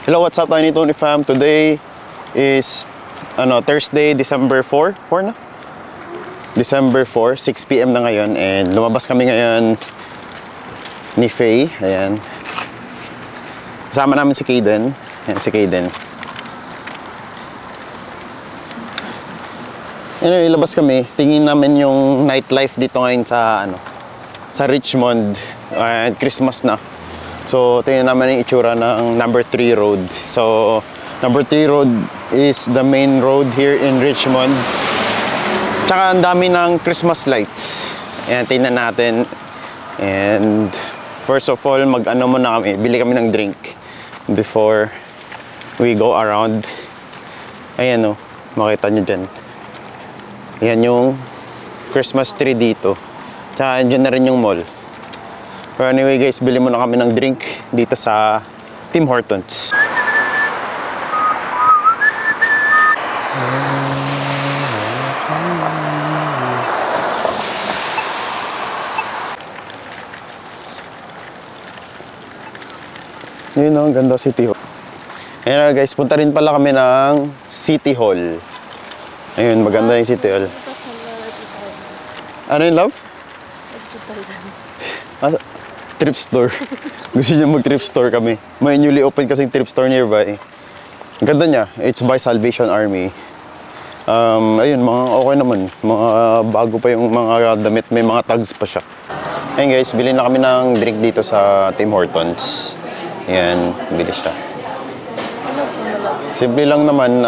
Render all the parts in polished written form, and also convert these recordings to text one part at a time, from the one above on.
Hello, what's up, Tiny Tony fam? Today is Thursday, December 4 na? December 4, 6 PM na ngayon, and lumabas kami ngayon ni Faye. Ayan. Kasama namin si Kaden. Ayan, si Kaden. Anyway, labas kami. Tingin namin yung nightlife dito ngayon sa Richmond. Christmas na. So, tingnan naman yung itsura ng number 3 road. So, number 3 road is the main road here in Richmond. Tsaka ang dami ng Christmas lights. Ayan, tingnan natin. And first of all, muna kami. Bili kami ng drink before we go around. Ayan o, makita nyo dyan. Ayan yung Christmas tree dito. Tsaka dyan na rin yung mall. Pero anyway guys, bili muna kami ng drink dito sa Tim Hortons. Yun o, ang ganda City Hall. Ayan na guys, punta rin pala kami ng City Hall. Ayun, maganda yung City Hall. Ano yung love? Trip store. Gusto niya mag-trip store kami. May newly open kasing trip store nearby. Ang ganda niya. It's by Salvation Army. Ayun, mga okay naman. Mga bago pa yung mga damit. May mga tags pa siya. Ayun guys, bilhin na kami ng drink dito sa Tim Hortons. Ayan, bili siya. Simple lang naman.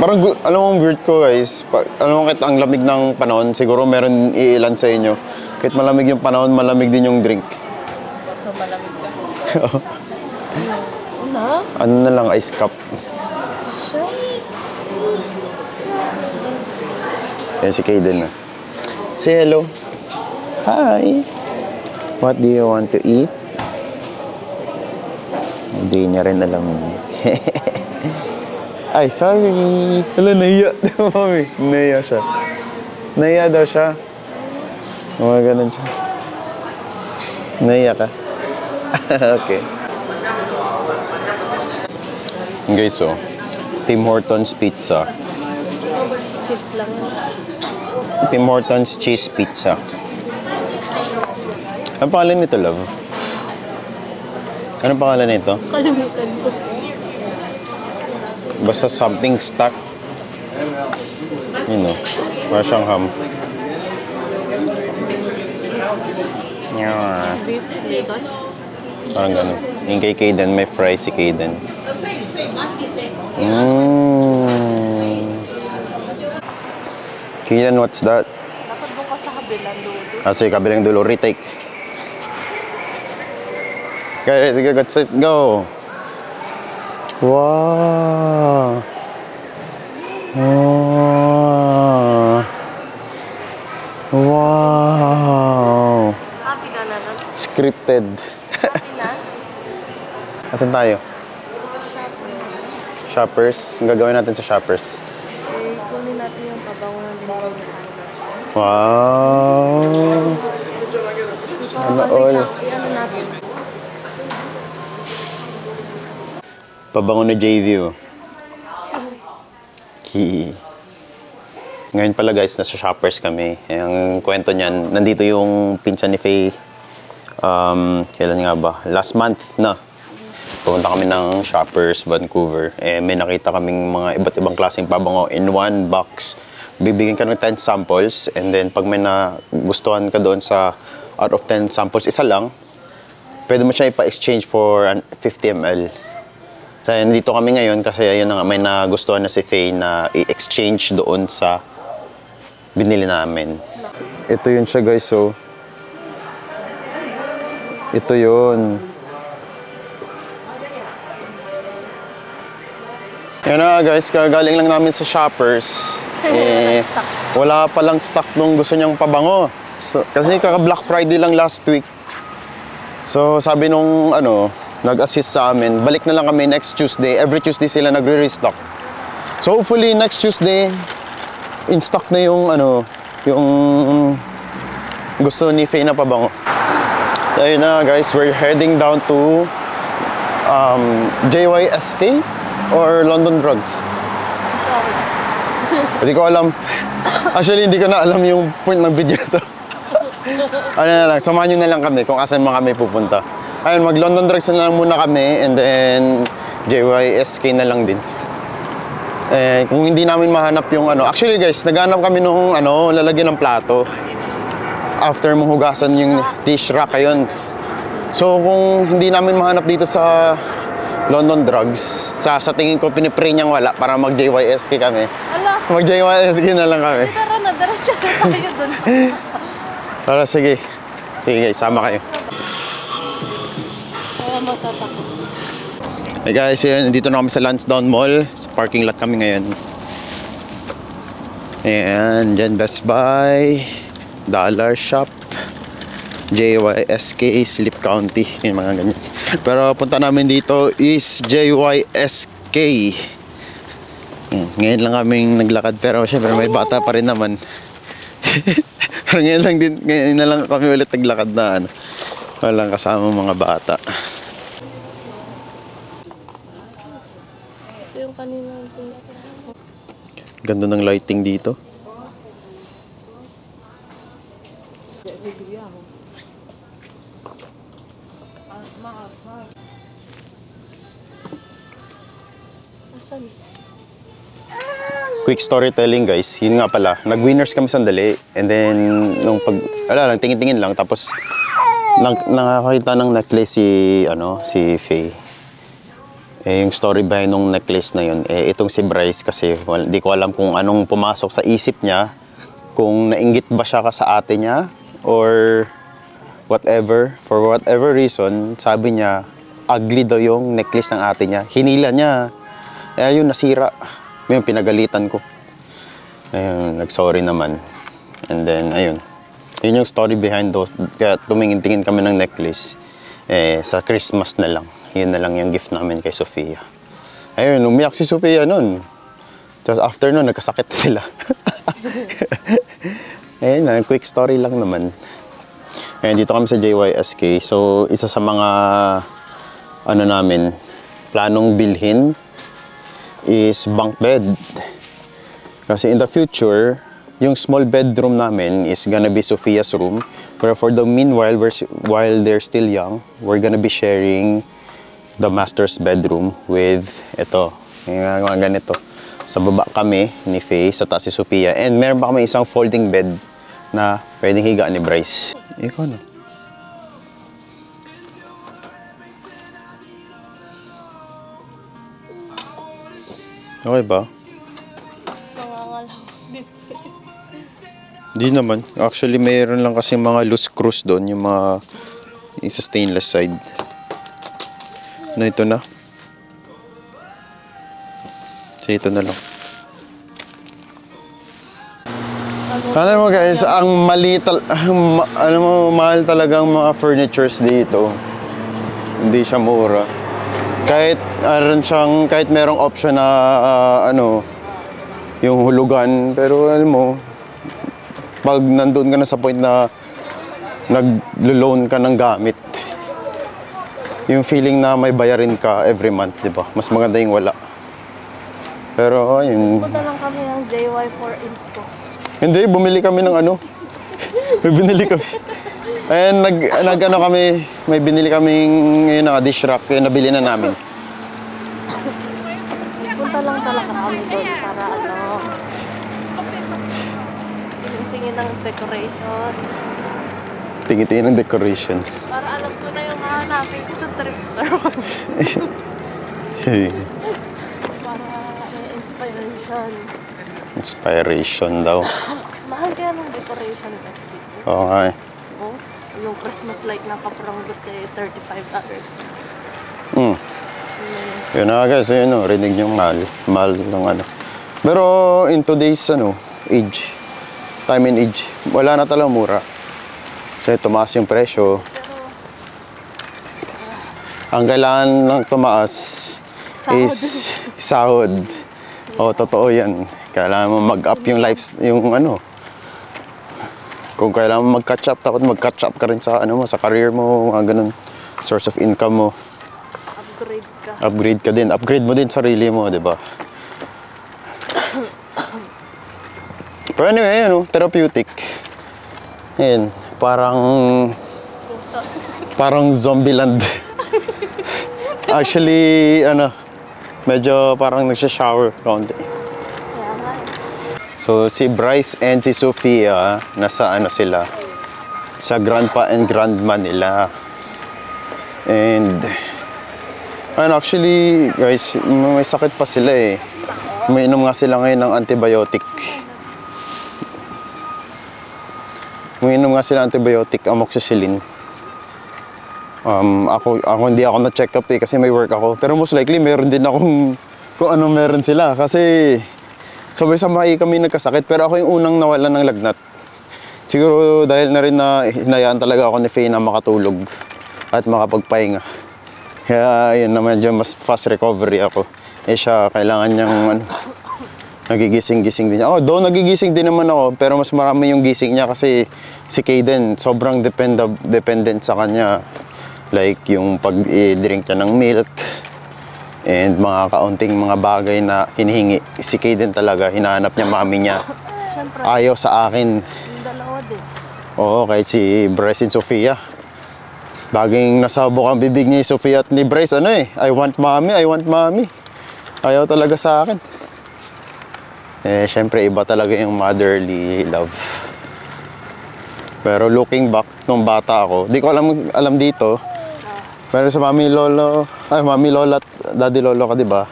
Parang, alam mo, weird ko guys. Alam mo, kahit ang lamig ng panahon, siguro meron iilan sa inyo. Kahit malamig yung panahon, malamig din yung drink. So, malamig ka? Ano na lang, ice cup. Yan si Kaden na. Say hello. Hi. What do you want to eat? Hindi niya rin alam. Ay, sorry. Hala, nahiya. Mami, nahiya siya. Nahiya daw siya. Mga ganun siya. Nahiya ka? Okay. Guys, so, Tim Hortons Pizza. Cheese lang. Tim Hortons Cheese Pizza. Ano pangalan nito, love? Ano pangalan nito? Kalimutan ko. Basta something stuck. You know, para siyang ham. Yeah. Beef bacon. Parang ganun. Yung kay Kaden, may fry si Kaden. Kaden, what's that? Dapat doon ka sa kabilang dulo. Kasi kabilang dulo, retake. Okay, sige, let's go. Wow. Wow. Wow. Happy ka na lang. Scripted. Happy na? Asan tayo? Sa shoppers. Shoppers? Ang gagawin natin sa shoppers? Kunin natin yung pabango ng dinigay sa akin. Wow. Sana all. Iyan natin. Pabango na J-View. Ngayon pala guys, nasa shoppers kami. Ang kwento niyan, nandito yung pinsan ni Faye. Kailan nga ba? Last month na. Pumunta kami ng Shoppers, Vancouver. May nakita kaming mga iba't ibang klaseng pabango in one box. Bibigyan ka ng 10 samples, and then pag may nagustuhan ka doon sa out of 10 samples, isa lang, pwede mo siya ipa-exchange for 50 ml. So, nandito kami ngayon kasi ayun na nga, may nagustuhan na si Faye na i-exchange doon sa binili namin. Ito yun siya guys, so ito yun. Yan na guys, kagaling lang namin sa Shoppers. Wala palang stock nung gusto niyang pabango. So, kasi kaka-Black Friday lang last week. So sabi nung nag-assist sa amin, balik na lang kami next Tuesday. Every Tuesday sila nagre-restock. So hopefully next Tuesday, in stock na yung yung gusto ni Faye na pabango. So, ayun na guys, we're heading down to JYSK or London Drugs? Hindi ko alam. Actually, hindi ko na alam yung point ng video to. Ano na lang, samahan nyo na lang kami kung asan man kami pupunta. Ayun, mag-London Drugs na lang muna kami and then JYSK na lang din. Eh, kung hindi namin mahanap yung ano, actually guys, naghanap kami nung ano, lalagyan ng plato. After mong hugasan yung dish rack, ayun. So kung hindi namin mahanap dito sa London Drugs, sa tingin ko pinipray niyang wala para mag-JYSK kami. Ala! Mag-JYSK na lang kami. Tara na, diretso na tayo dun. Tara, sige. Sige guys, sama kayo. Kaya matatakot. Hey guys, yun, dito na kami sa Lansdowne Mall. Sa parking lot kami ngayon. Ayan, dyan Best Buy, Dollar Shop, JYSK, Slip County, yung mga ganyan. Pero punta namin dito is JYSK. Ayan, ngayon lang kaming naglakad pero syempre may bata pa rin naman. Ngayon na lang kami ulit naglakad na ano. Walang kasama mga bata. Ito yung kanina tingnan. Ganda ng lighting dito. Asan? Quick storytelling guys, yun nga pala, nag-winners kami sandali and then nung lang, tingin-tingin lang tapos nakakita ng necklace si Faye. Eh, yung story behind nung necklace na yun, eh, itong si Bryce kasi di ko alam kung anong pumasok sa isip niya, kung nainggit ba siya sa ate niya or whatever, for whatever reason, sabi niya, ugly daw yung necklace ng ate niya. Hinila niya. Eh, ayun, nasira. Yung pinagalitan ko. Ayun, nag-sorry naman. And then, ayun. Yun yung story behind those. Kaya tumingin-tingin kami ng necklace. Eh, sa Christmas na lang. Yun na lang yung gift namin kay Sofia. Ayun, umiyak si Sofia nun. Tapos after nun, nagkasakit sila. Ayun na, quick story lang naman. Ayun, dito kami sa JYSK. So, isa sa mga namin, planong bilhin is bunk bed. Kasi in the future, yung small bedroom namin is gonna be Sofia's room. But for the meanwhile, while they're still young, we're gonna be sharing the master's bedroom with ito. Yung mga ganito. Sa baba kami ni Faye, sa taas si Sofia. And meron pa kami isang folding bed na pwedeng higa ni Bryce. Ikaw na. Okay ba? Nangangalaw dito. Di naman. Actually, mayroon lang kasi mga loose screws doon. Yung mga isa stainless side. Na ito na. So, ito na lang. Alam mo guys, ang mahal talagang mga furnitures dito. Hindi siya mura. Kahit kahit merong option na yung hulugan, pero alam mo, pag nandun ka na sa point na nag-loan ka ng gamit, yung feeling na may bayarin ka every month, di ba? Mas maganda yung wala. Pero ayun. Punta lang kami ng JY for Inspo. Hindi, bumili kami ng may binili kami. Ayan, kami, may binili kaming ngayon dish rack, yung nabili na namin. Punta lang talaga kami doon para tingin ng decoration. Tingin-tingin ng decoration. Para alam ko na yung hahanapin ko sa thrift store. Para inspiration. Inspiration daw. Mahal kaya ng decoration kasi dito. Oo nga eh. Oh, yung Christmas light na kapranggot kay $35. Yun na guys, yun rinig yung mahal ng Pero in today's age, time and age, wala na talagang mura. Kasi tumaas yung presyo. Ang kailangan lang tumaas is sahod. Oo, totoo yan. Kailangan mo mag-up yung kung kailangan mo mag-catch up, dapat mag-catch up ka rin sa sa career mo, mga ganun, source of income mo. Upgrade ka. Upgrade ka din. Upgrade mo din sarili mo, di ba? Pero anyway, ano, therapeutic. Ayan, parang zombie land. Actually, ano, medyo parang nagsha-shower konti. Kaya nga eh. So, si Bryce and si Sofia, nasa ano sila, sa grandpa and grandma nila. And, ano, actually, guys, may sakit pa sila eh. Umiinom nga sila ngayon ng antibiotic. Umiinom nga sila antibiotic, amoxicillin. Ako hindi ako na-check up eh kasi may work ako. Pero most likely meron din akong kung ano meron sila kasi sabay-sabay kami nagkasakit. Pero ako yung unang nawalan ng lagnat. Siguro dahil na rin na hinayaan talaga ako ni Faye na makatulog at makapagpahinga. Kaya yun na medyo mas fast recovery ako. Eh siya kailangan niyang ano, nagigising-gising din niya. Oh, though nagigising din naman ako, pero mas marami yung gising niya kasi si Kaden sobrang dependent sa kanya. Like yung pag-drink niya ng milk and mga kaunting mga bagay na hinihingi. Si Kaden talaga, hinahanap niya mami niya. Siyempre, Ayaw sa akin. yung dalawa din. Oo, kahit si Bryce and Sofia. Baging nasabok ang bibig ni Sofia at ni Bryce, ano eh, I want mommy, I want mommy. Ayaw talaga sa akin. Eh, syempre, iba talaga yung motherly love. Pero looking back, nung bata ako, di ko alam dito. Pero sa mami lolo, mami lola at daddy lolo ka, di ba?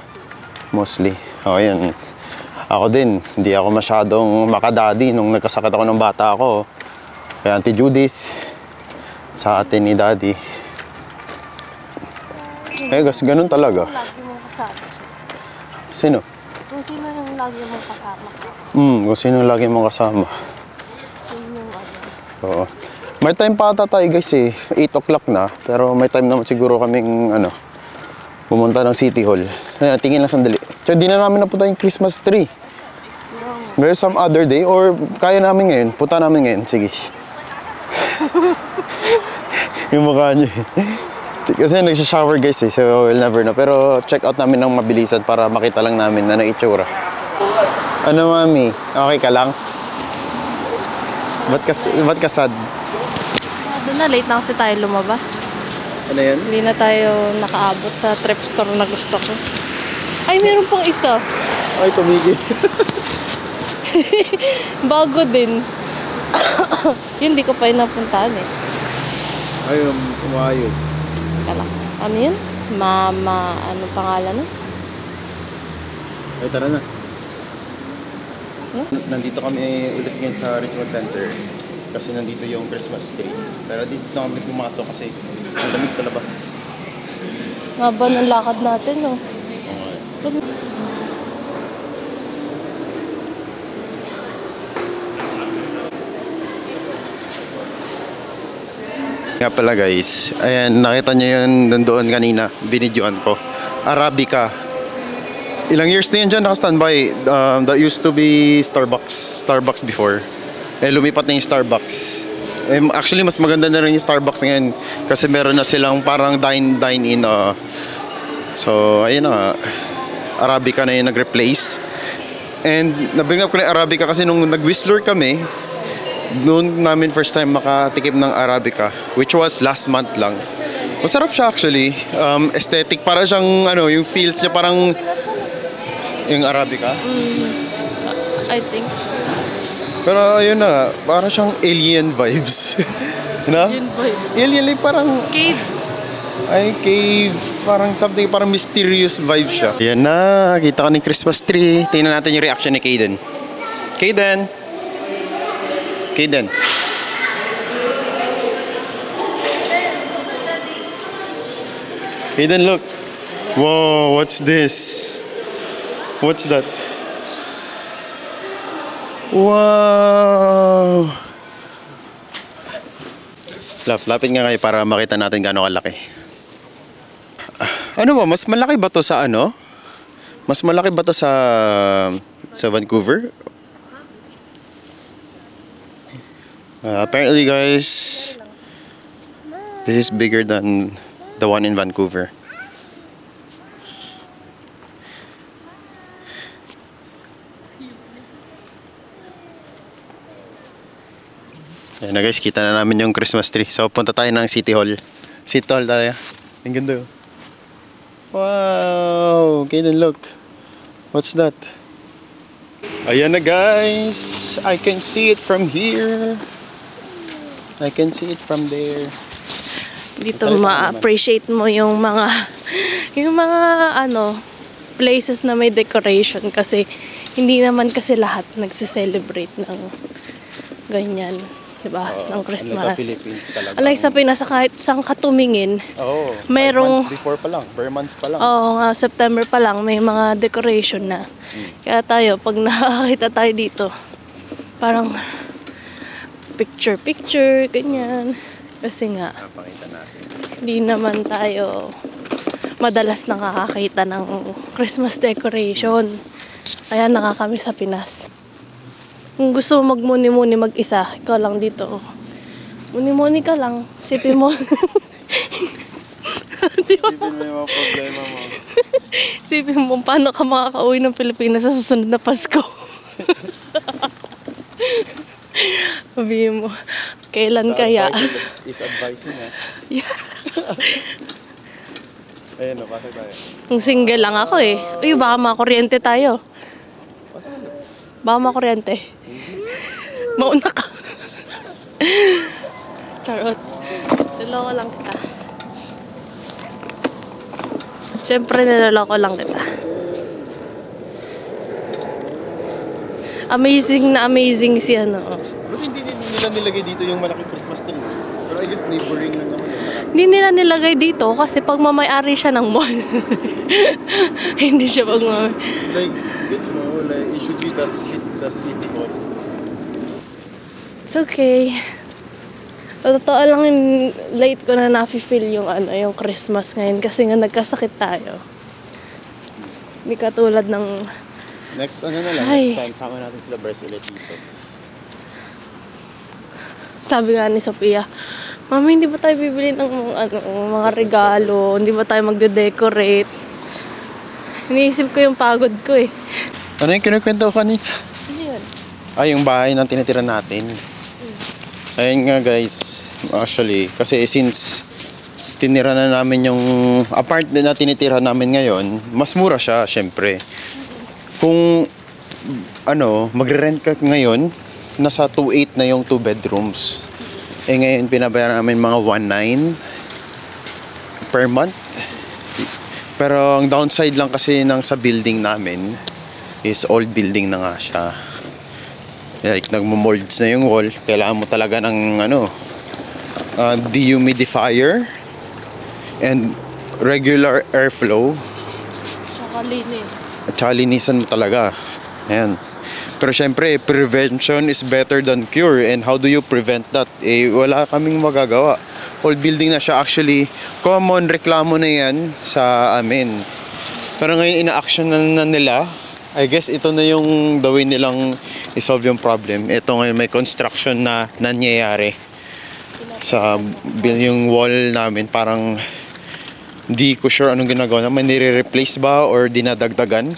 Mostly. O, yun. Ako din, hindi ako masyadong makadaddy nung nagkasakit ako ng bata ako. Kaya Auntie Judith, sa atin ni daddy. Eh, ganun talaga. Lagi mong kasama siya. Sino? Kung sino yung lagi mong kasama ka. Kung sino lagi mong kasama. Yun yung ano. Oo. May time pa ata tayo guys eh. 8 o'clock na. Pero may time naman siguro kaming ano, pumunta ng City Hall. Ayan, tingin lang sandali. Tsaka di na namin napunta yung Christmas tree. Maybe some other day or kaya namin ngayon. Punta namin ngayon. Sige. Yung mukha niyo eh. Kasi nagsha-shower guys eh. So we'll never know. Pero check out namin ng mabilisan para makita lang namin na itsura. Ano mami? Okay ka lang? Ba't ka sad? Doon na, late na kasi tayo lumabas. Ano yan? Hindi na tayo nakaabot sa trip store na gusto ko. Ay, meron pang isa. Ay, tumigil. Bago din. Yun, di ko pa yun napuntahan eh. Ay, umayos. Kala. Ano yun? Mama, ano pangalan nun? Ay, tara na. Nandito kami ulit ngayon sa Richmond Center. Kasi nandito yung Christmas tree. Pero dito na kami pumasok kasi ang lamig sa labas. Haba ng lakad natin, no? Nga pala guys, ayan, nakita niyo yun doon kanina, binidyoan ko. Arabica. Ilang years na yan dyan naka-standby. That used to be Starbucks before. Eh, lumipat na yung Starbucks. Eh, actually, mas maganda na rin yung Starbucks ngayon kasi meron na silang parang dine-in. So, ayun na. Arabica na yung nag-replace. And nabring up ko na yung Arabica kasi nung nag-Whistler kami, noon namin first time makatikim ng Arabica, which was last month lang. Masarap siya actually. Aesthetic, para siyang ano, yung feels niya parang yung Arabica. I think. Pero ayun na, parang siyang alien vibes. Na? Yun ba yun? Alien, like parang Cave. ay cave, parang something, parang mysterious vibe siya. Yan na, kita ka ng Christmas tree. Tingnan natin yung reaction ni Kaden. Kaden! Kaden. Kaden, look. Whoa, what's this? What's that? Wow! Lapit nga kayo para makita natin gaano kalaki. Ano ba? Mas malaki ba to sa ano? Mas malaki ba to sa Vancouver? Apparently guys, this is bigger than the one in Vancouver. Ayan na guys, kita na namin yung Christmas tree. So punta tayo ng City Hall. City Hall tayo. Ang ganda. Wow! Okay then look. What's that? Ayan na guys! I can see it from here. I can see it from there. Dito ma-appreciate mo yung mga ano, places na may decoration kasi hindi naman kasi lahat nagse-celebrate ng ganyan, 'di ba? Ng Christmas. Sa Philippines talaga. Unlike sa Pinas, kahit saan ka tumingin, merong 5 months before pa lang, bare months pa lang. Oo nga, September pa lang may mga decoration na. Kaya tayo, pag nakakita tayo dito, parang picture, ganyan. Kasi nga, Napakita natin. hindi naman tayo madalas nakakakita ng Christmas decoration. Kaya nakakami sa Pinas. Kung gusto mo magmuni-muni mag-isa, ikaw lang dito. Muni-muni ka lang. Sipin mo. Diba? Sipin mo yung mga problema mo. Sipin mo, paano ka makaka-uwi ng Pilipinas sa susunod na Pasko? Sabihin mo, kailan kaya? Is advising ha. Yeah. Ayan o, pasok tayo. Kung single lang ako eh. Uy, baka makuryente tayo. Baka makuryente. Mauna ka. Charot. Niloko lang kita. Siyempre, niloloko lang kita. Amazing na amazing si ano. Ba't hindi nila nilagay dito yung malaking Christmas tree? Pero I guess neighboring lang naman yun. Hindi nila nilagay dito kasi pag mamay-ari siya ng mall. Hindi siya pag mamay. Like, it's more like, it should be the city hall. It's okay. Totoo lang late ko na na-feel yung ano, yung Christmas ngayon kasi nga nagkasakit tayo. Hindi katulad ng Next, ano na lang, Ay. next time, sama natin sila Bers ulit dito. sabi nga ni Sophia, Mami, hindi ba tayo bibili ng mga regalo? Hindi ba tayo magde-decorate? Iniisip ko yung pagod ko eh. Ano yung kinukwento ko kanina? Ano yun? Yung bahay na tinitira natin. Ayun nga guys, actually, kasi since tinira na namin yung apartment na tinitira namin ngayon, mas mura siya, syempre. Kung magre-rent ka ngayon, nasa 2.8 na yung 2 bedrooms. Ngayon pinabayaran namin mga 1.9 per month. Pero ang downside lang kasi sa building namin is old building na nga siya. Like nagmo-molds na yung wall, kailangan mo talaga ng dehumidifier and regular airflow. Saka linis. At saka linisan mo talaga. Ayan. Pero syempre, prevention is better than cure. And how do you prevent that? Wala kaming magagawa. Old building na siya. Actually, common reklamo na yan sa amin. Pero ngayon, ina-action na nila. I guess ito na yung the way nilang isolve yung problem. Ito ngayon, may construction na nangyayari sa yung wall namin. Parang di ko sure anong ginagawa naman. Nire-replace ba or dinadagdagan?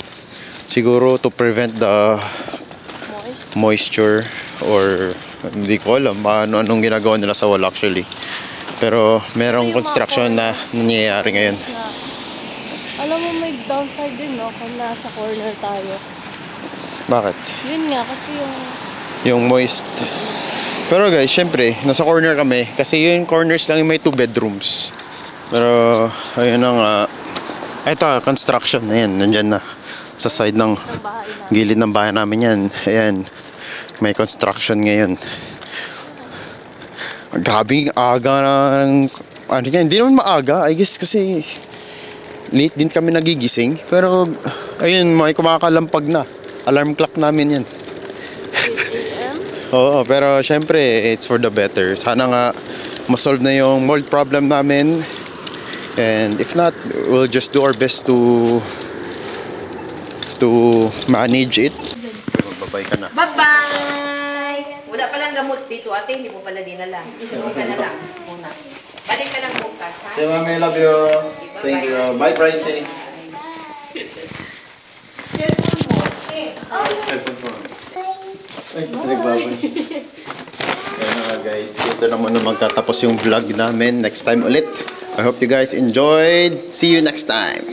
Siguro to prevent the moisture or hindi ko alam anong ginagawa nila sa wall actually. Pero merong construction na nangyayari ngayon. Alam mo may downside din no kung nasa corner tayo. Bakit? Yun nga kasi Yung moist. Pero guys, syempre, nasa corner kami kasi yung corners lang yung may 2 bedrooms. Pero ayun na nga. Ito, construction na yan. Nandyan na. Sa side ng gilid ng bahay namin yan. Ayan. May construction ngayon. Grabe aga ng hindi naman maaga. I guess kasi late din kami nagigising. Pero ayun, may kumakalampag na. Alarm clock namin yan. 8 a.m. Oo, pero syempre it's for the better. Sana nga masolve na yung mold problem namin. And if not, we'll just do our best to manage it. Magbabay ka na. Bye-bye! Wala palang gamot dito, ate. Hindi mo pala dinala. Ito ka na lang muna. Balik ka lang bukas, ha? Say, Mami, I love you. Thank you. Bye, Pricey. Cellphone mo. Okay. Cellphone mo. Ay, nagbabay. Kaya na nga, guys. guys, dito na muna magtatapos yung vlog namin. Next time ulit. I hope you guys enjoyed. See you next time.